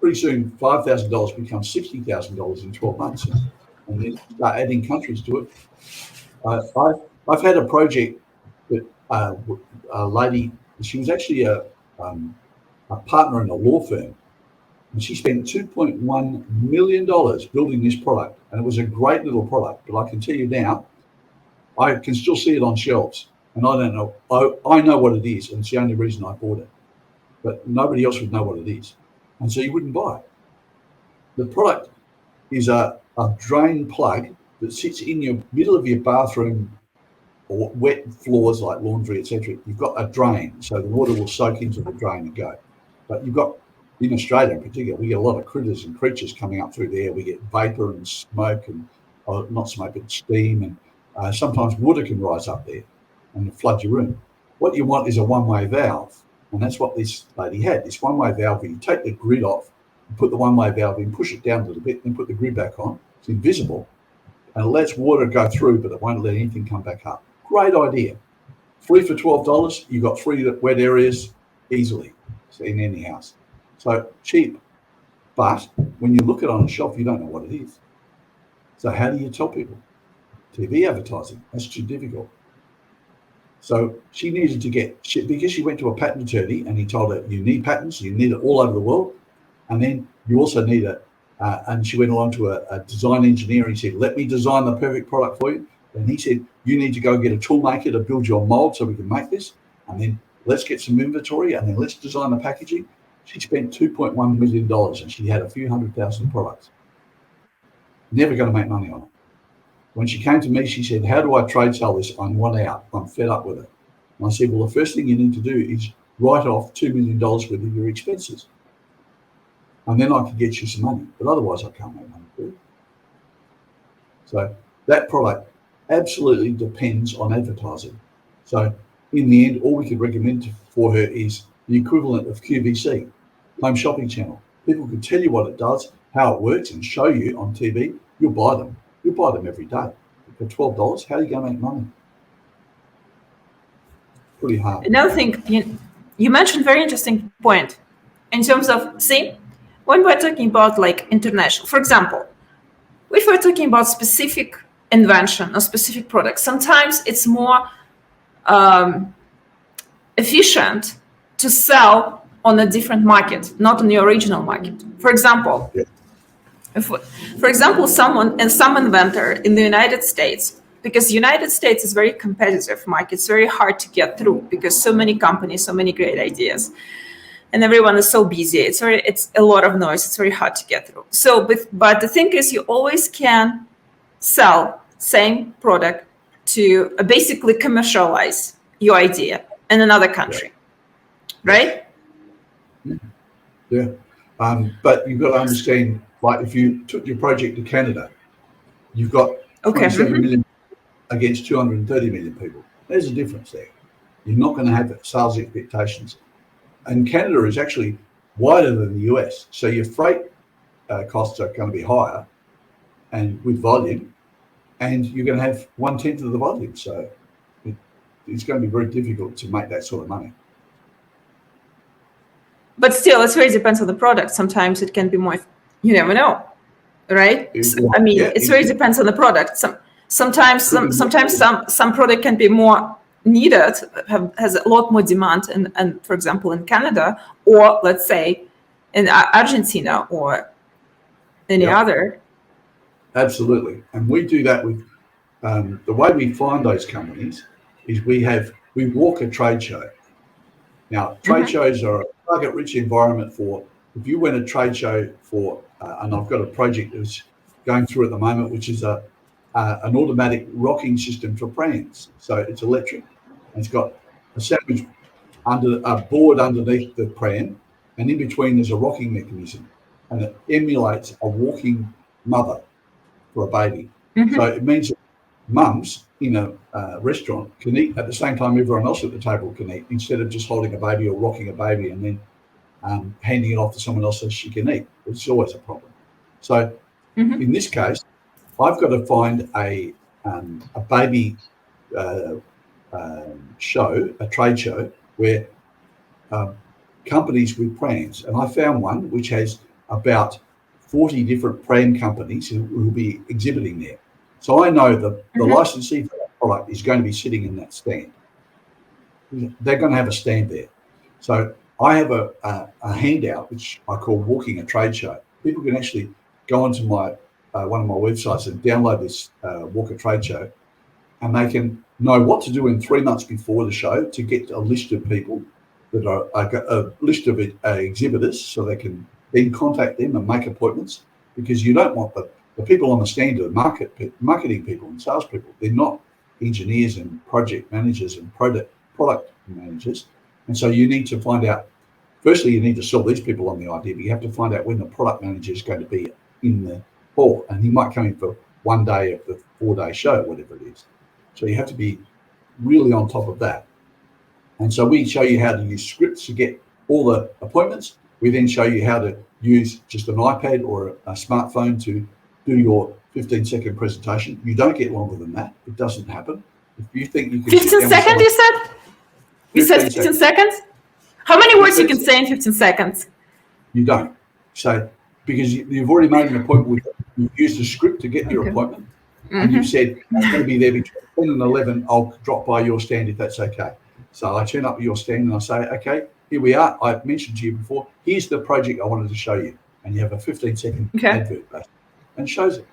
Pretty soon, $5,000 becomes $60,000 in 12 months, and then start adding countries to it. I've had a project that a lady, she was actually a partner in a law firm, and she spent $2.1 million building this product, and it was a great little product. But I can tell you now, I can still see it on shelves, and I don't know. I know what it is, and it's the only reason I bought it. But nobody else would know what it is, and so you wouldn't buy it. The product is a drain plug that sits in your middle of your bathroom or wet floors like laundry, etc. You've got a drain, so the water will soak into the drain and go. But you've got, in Australia in particular, we get a lot of critters and creatures coming up through there. We get vapor and smoke, and not smoke, but steam, and sometimes water can rise up there and flood your room. What you want is a one-way valve, and that's what this lady had. This one-way valve where you take the grid off, put the one-way valve in, push it down a little bit, then put the grid back on. It's invisible, and it lets water go through, but it won't let anything come back up. Great idea. Free for $12. You got 3 wet areas easily in any house. So cheap, but when you look at it on a shelf, you don't know what it is. So how do you tell people? TV advertising, that's too difficult. So she needed to because she went to a patent attorney and he told her, you need patents, you need it all over the world. And then you also need and she went along to a design engineer. He said, let me design the perfect product for you. And he said, you need to go and get a tool maker to build your mold so we can make this. And then let's get some inventory and then let's design the packaging. She spent $2.1 million and she had a few 100,000 products. Never going to make money on it. When she came to me, she said, how do I trade sell this? I'm one out. I'm fed up with it. And I said, well, the first thing you need to do is write off $2 million worth of your expenses. And then I can get you some money. But otherwise, I can't make money for it. So that product absolutely depends on advertising. So in the end, all we could recommend for her is the equivalent of QVC, Home Shopping Channel. People can tell you what it does, how it works, and show you on TV. You'll buy them. You'll buy them every day. For $12, how are you going to make money? Pretty hard. Another thing, you mentioned a very interesting point in terms of, when we're talking about like international, for example, if we're talking about specific invention or specific product, sometimes it's more efficient to sell on a different market, not on the original market. For example, some inventor in the United States, because United States is very competitive market, it's very hard to get through because so many companies, so many great ideas, and everyone is so busy. It's a lot of noise. It's very hard to get through. So, but the thing is, you always can sell same product to basically commercialize your idea in another country, right? Yeah, but you've got to understand, like if you took your project to Canada, you've got 27 million against 230 million people. There's a difference there. You're not going to have sales expectations. And Canada is actually wider than the US. So your freight costs are going to be higher and with volume, and you're going to have 1/10 of the volume. So it's going to be very difficult to make that sort of money. But still, it really depends on the product. Sometimes it can be more, you never know, right? It really depends on the product. Sometimes some product can be more needed, has a lot more demand, and for example, in Canada, or let's say in Argentina or any other. Absolutely. And we do that with, the way we find those companies is we walk a trade show. Now, trade shows are a target-rich environment for, if you went a trade show for, and I've got a project that's going through at the moment, which is an automatic rocking system for prams. So it's electric. And it's got a sandwich under a board underneath the pram, and in between there's a rocking mechanism, and it emulates a walking mother for a baby. So it means mums in a restaurant can eat at the same time everyone else at the table can eat, instead of just holding a baby or rocking a baby and then handing it off to someone else so she can eat. It's always a problem. So in this case, I've got to find a baby show, a trade show, where companies with prams, and I found one which has about 40 different pram companies who will be exhibiting there. So I know the licensee for that product is going to be sitting in that stand. They're going to have a stand there. So I have a handout which I call Walking a Trade Show. People can actually go onto my one of my websites and download this Walk a Trade Show, and they can know what to do in 3 months before the show to get a list of people that are a list of exhibitors, so they can then contact them and make appointments, because you don't want the people on the stand are marketing people and salespeople. They're not engineers and project managers and product managers. And so you need to find out, firstly, you need to sell these people on the idea, but you have to find out when the product manager is going to be in the hall, and he might come in for 1 day of the 4-day show, whatever it is. So you have to be really on top of that. And so we show you how to use scripts to get all the appointments. We then show you how to use just an iPad or a smartphone to do your 15-second presentation. You don't get longer than that. It doesn't happen. If you think you can 15 seconds, you said? You said 15 seconds? How many words you can say in 15 seconds? You don't. So, because you've already made an appointment with them. You've used a script to get your appointment. And you've said, I'm going to be there between 10 and 11. I'll drop by your stand if that's okay. So I turn up at your stand and I say, okay, here we are. I've mentioned to you before, here's the project I wanted to show you. And you have a 15-second advert based and shows it.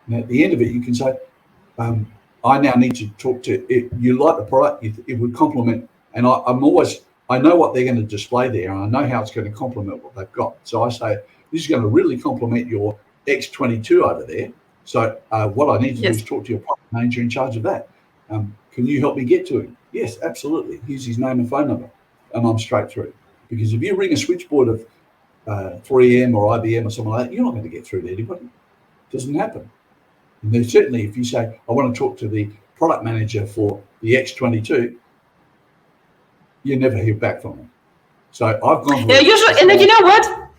And at the end of it, you can say, I now need to talk to it. You like the product, it would complement. And I know what they're going to display there, and I know how it's going to complement what they've got. So I say, this is going to really complement your X22 over there. So what I need to do is talk to your product manager in charge of that. Can you help me get to him? Yes, absolutely. Here's his name and phone number. And I'm straight through. Because if you ring a switchboard of 3M or IBM or something like that, you're not going to get through to anybody. It doesn't happen. And then certainly if you say, I want to talk to the product manager for the X22, you never hear back from them. So I've gone. Yeah, usually, and you know what?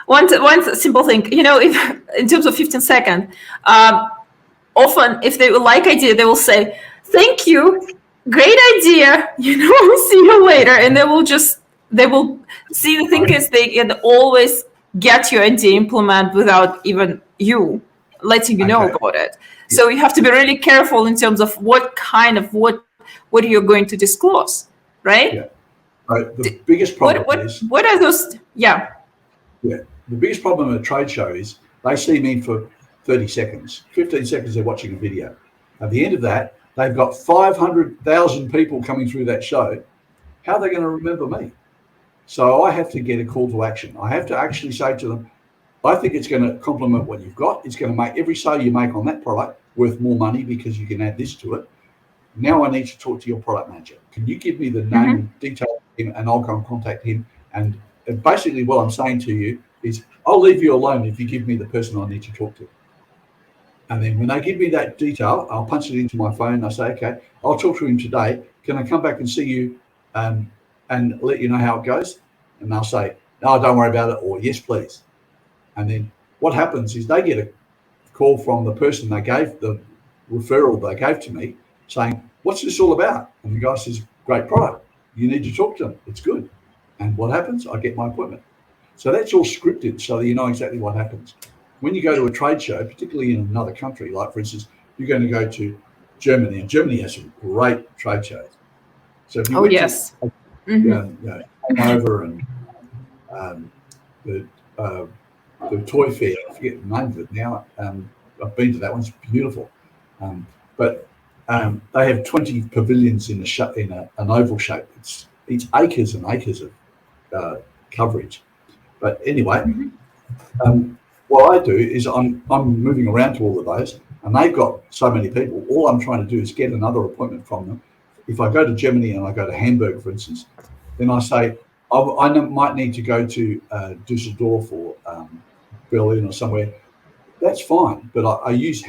One simple thing, if in terms of 15 seconds, often if they like idea, they will say, thank you, great idea, we'll see you later. And they will see, the thing is, they can always get your idea implement without even you letting you know about it. So you have to be really careful in terms of what you're going to disclose, right? Yeah. The biggest problem is... What are those? Yeah. Yeah. The biggest problem at a trade show is they see me for 30 seconds. 15 seconds, they're watching a video. At the end of that, they've got 500,000 people coming through that show. How are they going to remember me? So I have to get a call to action. I have to actually say to them, I think it's going to complement what you've got. It's going to make every sale you make on that product worth more money because you can add this to it. Now I need to talk to your product manager. Can you give me the name and details of him, and I'll go and contact him. And basically what I'm saying to you is I'll leave you alone if you give me the person I need to talk to. And then when they give me that detail, I'll punch it into my phone. I say, okay, I'll talk to him today. Can I come back and see you and let you know how it goes? And they'll say, no, don't worry about it, or yes, please. And then what happens is they get a call from the person they gave, the referral they gave to me, saying, what's this all about? And the guy says, great product. You need to talk to them. It's good. And what happens? I get my appointment. So that's all scripted so that you know exactly what happens. When you go to a trade show, particularly in another country, like for instance, you're going to go to Germany, and Germany has some great trade shows. So if you went to Hanover and the toy fair, I forget the name of it now. I've been to that one; it's beautiful. But they have 20 pavilions in an oval shape. It's acres and acres of coverage. But anyway, what I do is I'm moving around to all of those, and they've got so many people. All I'm trying to do is get another appointment from them. If I go to Germany and I go to Hamburg, for instance, then I say I might need to go to Dusseldorf or Berlin or somewhere. That's fine, but I use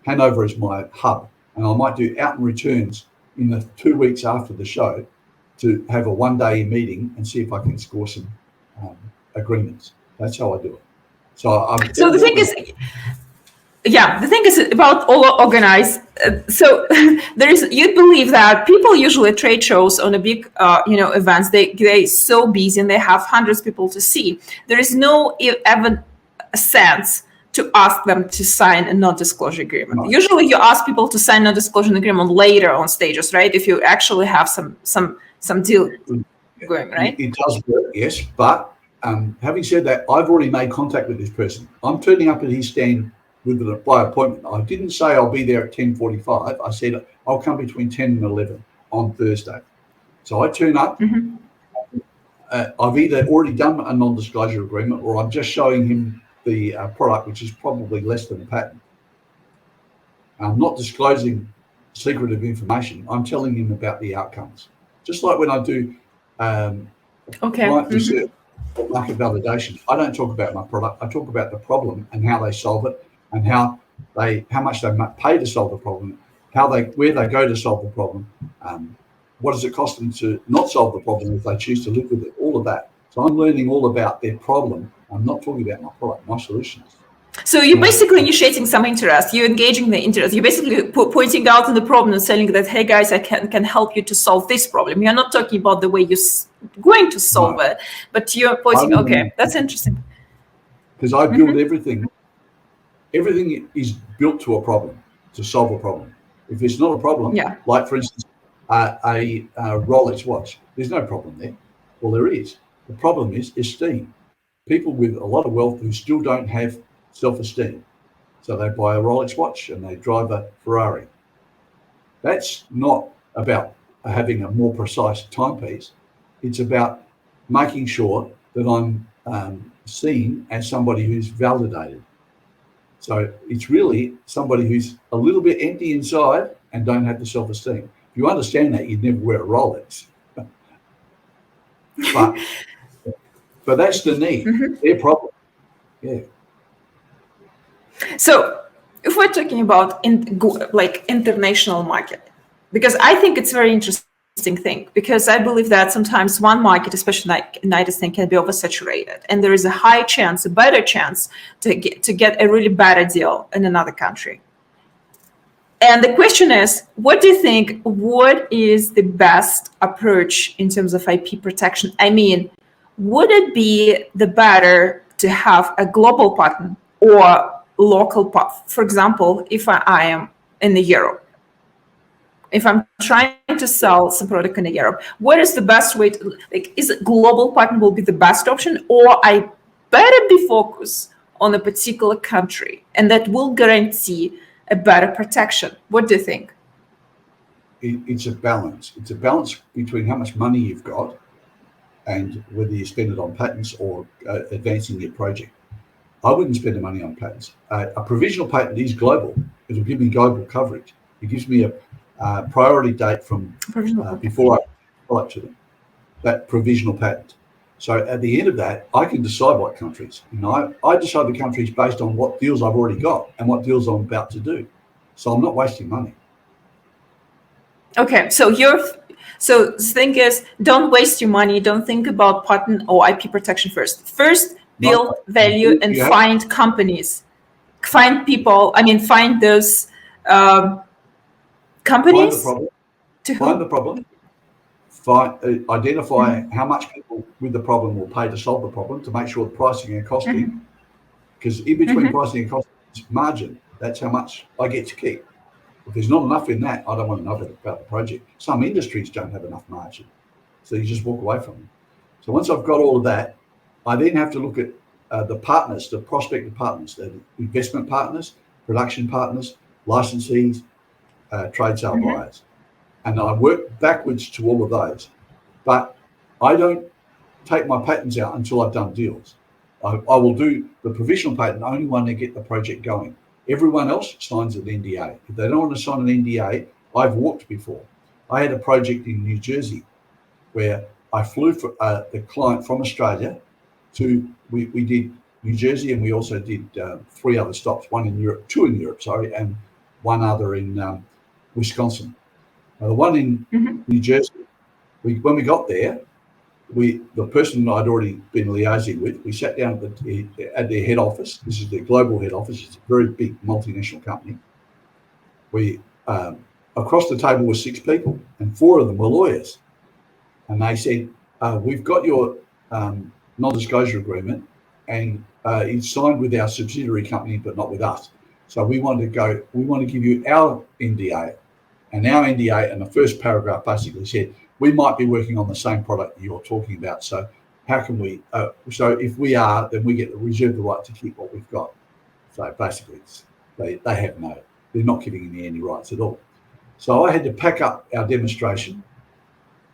Hanover as my hub. and I might do out and returns in the 2 weeks after the show to have a one-day meeting and see if I can score some agreements. That's how I do it. So the thing is, the thing is about all organized. So you believe that people usually at trade shows on a big, events, they're so busy and they have hundreds of people to see. There is no even sense to ask them to sign a non-disclosure agreement. No. Usually you ask people to sign a non-disclosure agreement later on stages, right? If you actually have some deal going, right? It does work, yes. But having said that, I've already made contact with this person. I'm turning up at his stand by appointment. I didn't say I'll be there at 10:45. I said I'll come between 10 and 11 on Thursday. So I turn up. Mm-hmm. I've either already done a non-disclosure agreement or I'm just showing him the product, which is probably less than a patent. I'm not disclosing secretive information. I'm telling him about the outcomes. Just like when I do client research or market validation, I don't talk about my product. I talk about the problem and how they solve it, and how much they pay to solve the problem, where they go to solve the problem, what does it cost them to not solve the problem if they choose to live with it, all of that. So I'm learning all about their problem. I'm not talking about my product, my solutions. So you're basically initiating some interest. You're engaging the interest. You're basically pointing out in the problem and saying that, hey guys, I can help you to solve this problem. You're not talking about the way you're going to solve it, but you're pointing. Okay, that's interesting. Because I build everything. Everything is built to a problem, to solve a problem. If it's not a problem, like for instance, a Rolex watch, there's no problem there. Well, there is. The problem is esteem. People with a lot of wealth who still don't have self-esteem. So they buy a Rolex watch and they drive a Ferrari. That's not about having a more precise timepiece. It's about making sure that I'm seen as somebody who's validated. So it's really somebody who's a little bit empty inside and don't have the self-esteem. If you understand that, you'd never wear a Rolex. But that's the need, their problem. Yeah. So if we're talking about international market, because I think it's very interesting thing, because I believe that sometimes one market, especially like United States, can be oversaturated, and there is a high chance, a better chance to get a really better deal in another country. And the question is, what do you think? What is the best approach in terms of IP protection? I mean, would it be the better to have a global patent or local patent? For example, if I am in Europe, if I'm trying to sell some product in Europe, what is the best way to, is it global patent will be the best option, or I better be focused on a particular country and that will guarantee a better protection? What do you think? It's a balance. It's a balance between how much money you've got and whether you spend it on patents or advancing your project. I wouldn't spend the money on patents. A provisional patent is global. It will give me global coverage. It gives me a priority date from before I product to them, that provisional patent. So at the end of that, I can decide what countries. I decide the countries based on what deals I've already got and what deals I'm about to do. So I'm not wasting money. Okay, so the thing is, don't waste your money. Don't think about patent or IP protection first. First, build value and find companies, find people. I mean, find those companies. Find the problem. Identify how much people with the problem will pay to solve the problem, to make sure the pricing and costing, because in between pricing and costing is margin. That's how much I get to keep. If there's not enough in that, I don't want to know about the project. Some industries don't have enough margin, so you just walk away from them. So once I've got all of that, I then have to look at the partners, the prospective partners, the investment partners, production partners, licensees, trade sale buyers. And I work backwards to all of those. But I don't take my patents out until I've done deals. I will do the provisional patent only when they get the project going. Everyone else signs an NDA. If they don't want to sign an NDA, I've walked before. I had a project in New Jersey where I flew for the client from Australia to, we did New Jersey, and we also did 3 other stops, two in Europe, and one other in Wisconsin. Now, the one in New Jersey, when we got there, the person I'd already been liaising with, we sat down at their head office. This is their global head office. It's a very big multinational company. Across the table were 6 people, and 4 of them were lawyers. And they said, we've got your non-disclosure agreement, and it's signed with our subsidiary company, but not with us. So we want to give you our NDA. And our NDA, and the first paragraph basically said, we might be working on the same product that you're talking about. So how can we, so if we are, then we get to reserve the right to keep what we've got. So basically, they're not giving any rights at all. So I had to pack up our demonstration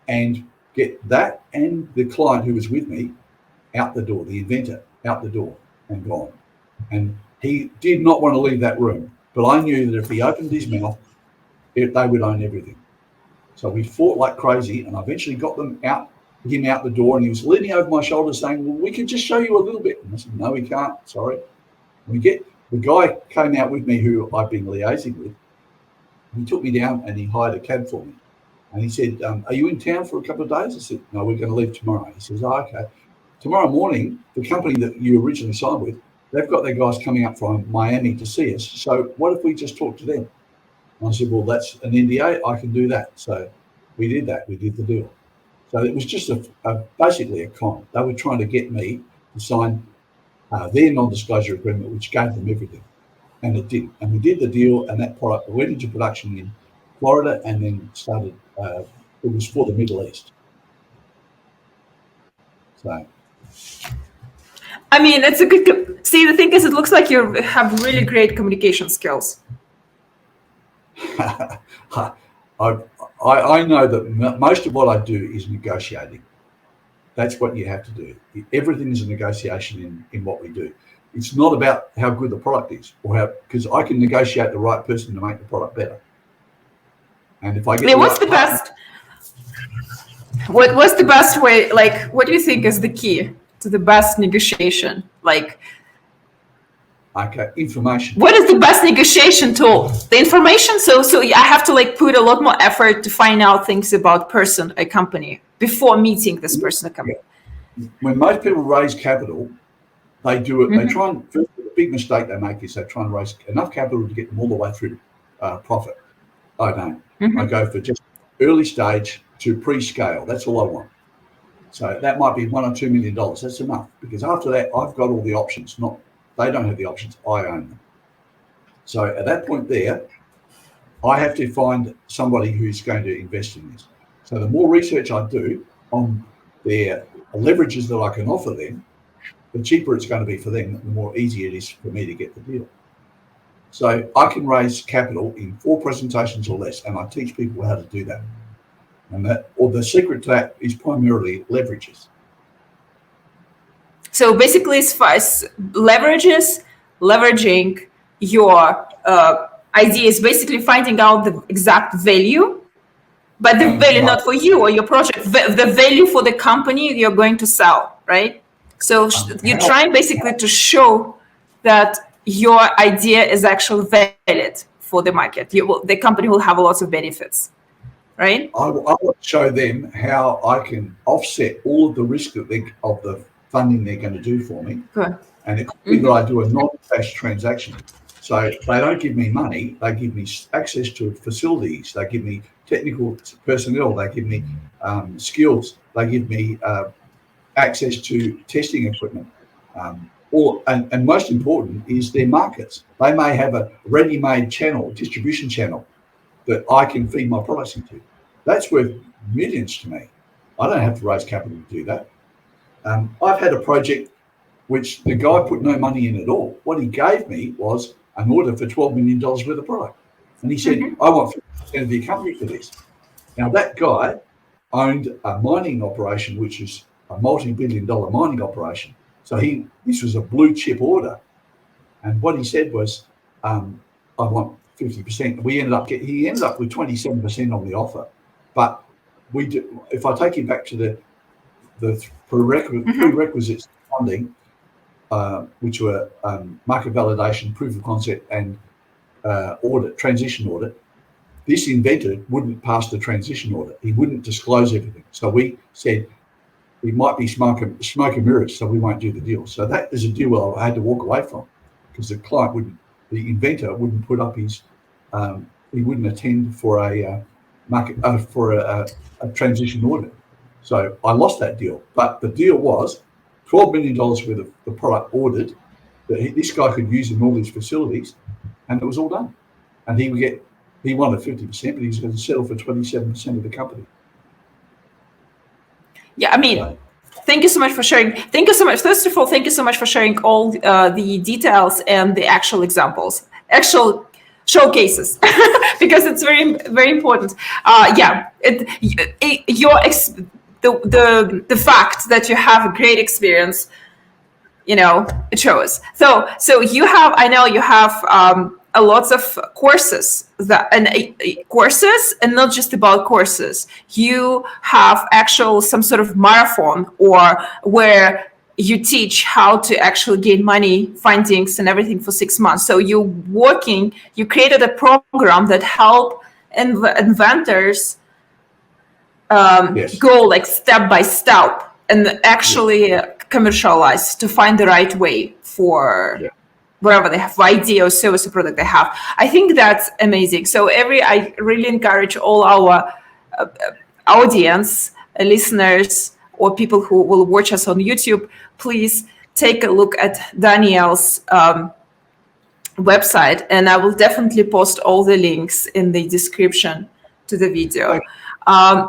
and get that and the client who was with me out the door, the inventor, out the door and gone. And he did not want to leave that room, but I knew that if he opened his mouth, they would own everything. So we fought like crazy, and I eventually got him out the door, and he was leaning over my shoulder saying, well, we could just show you a little bit. And I said, no, we can't, sorry. The guy came out with me who I've been liaising with. He took me down and he hired a cab for me. And he said, are you in town for a couple of days? I said, no, we're going to leave tomorrow. He says, oh, okay. Tomorrow morning, the company that you originally signed with, they've got their guys coming up from Miami to see us. So what if we just talk to them? And I said, well, that's an NDA. I can do that. So we did that. We did the deal. So it was just basically a con. They were trying to get me to sign their non-disclosure agreement, which gave them everything. And it did. And we did the deal, and that product went into production in Florida and then started, it was for the Middle East. So. I mean, it's a good, see, the thing is, it looks like you have really great communication skills. I know that most of what I do is negotiating. That's what you have to do. Everything is a negotiation in what we do. It's not about how good the product is, because I can negotiate the right person to make the product better. And if I get what's the best? What's the best way? Like, what do you think is the key to the best negotiation? Like, okay, information. What is the best negotiation tool? The information. So I have to like put a lot more effort to find out things about a company before meeting this person, a company. When most people raise capital, they do it. They try and. The big mistake they make is they try and raise enough capital to get them all the way through profit. I don't. I go for just early stage to pre-scale. That's all I want. So that might be $1 or $2 million. That's enough, because after that, I've got all the options. They don't have the options. I own them. So at that point there, I have to find somebody who's going to invest in this. So the more research I do on their leverages that I can offer them, the cheaper it's going to be for them, the more easy it is for me to get the deal. So I can raise capital in 4 presentations or less, and I teach people how to do that. And the secret to that is primarily leverages. So basically, as far as leveraging your idea is basically finding out the exact value, but the value not for you or your project, the value for the company you're going to sell, right? So you're trying basically to show that your idea is actually valid for the market. The company will have lots of benefits, right? I will show them how I can offset all of the risk of the funding they're going to do for me. Good. And it could be that I do a non-cash transaction. So they don't give me money, they give me access to facilities, they give me technical personnel, they give me skills, they give me access to testing equipment. And most important is their markets. They may have a ready-made distribution channel that I can feed my products into. That's worth millions to me. I don't have to raise capital to do that. I've had a project which the guy put no money in at all. What he gave me was an order for $12 million worth of product. And he said, I want 50% of the company for this. Now, that guy owned a mining operation, which is a multi-billion-dollar mining operation. So this was a blue chip order. And what he said was, I want 50%. He ended up with 27% on the offer. But if I take you back to the prerequisites of funding, which were market validation, proof of concept, and transition audit. this inventor wouldn't pass the transition audit. He wouldn't disclose everything. So we said, we might be smoke and mirrors, so we won't do the deal. So that is a deal I had to walk away from, because the client wouldn't, the inventor wouldn't put up his, he wouldn't attend for a transition audit. So I lost that deal. But the deal was $12 million worth of the product ordered that this guy could use in all these facilities, and it was all done. And he wanted 50%, but he's going to settle for 27% of the company. Yeah, I mean, thank you so much for sharing. Thank you so much. First of all, thank you so much for sharing all the details and the actual examples, actual showcases, because it's very, very important. Yeah, the fact that you have a great experience, it shows. So you have, I know you have a lots of courses courses, and not just about courses. You have some sort of marathon, or where you teach how to actually gain money, findings, and everything for 6 months. So you created a program that help inventors go like step by step and actually commercialize, to find the right way for whatever they have, idea or service or product they have. I think that's amazing. So I really encourage all our audience, listeners, or people who will watch us on YouTube, please take a look at Daniel's website, and I will definitely post all the links in the description to the video.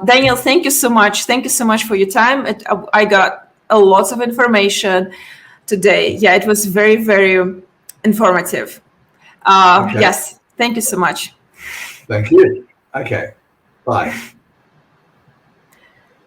Daniel, thank you so much. Thank you so much for your time. I got a lot of information today. Yeah, it was very, very informative. Yes, thank you so much. Thank you. Okay, bye.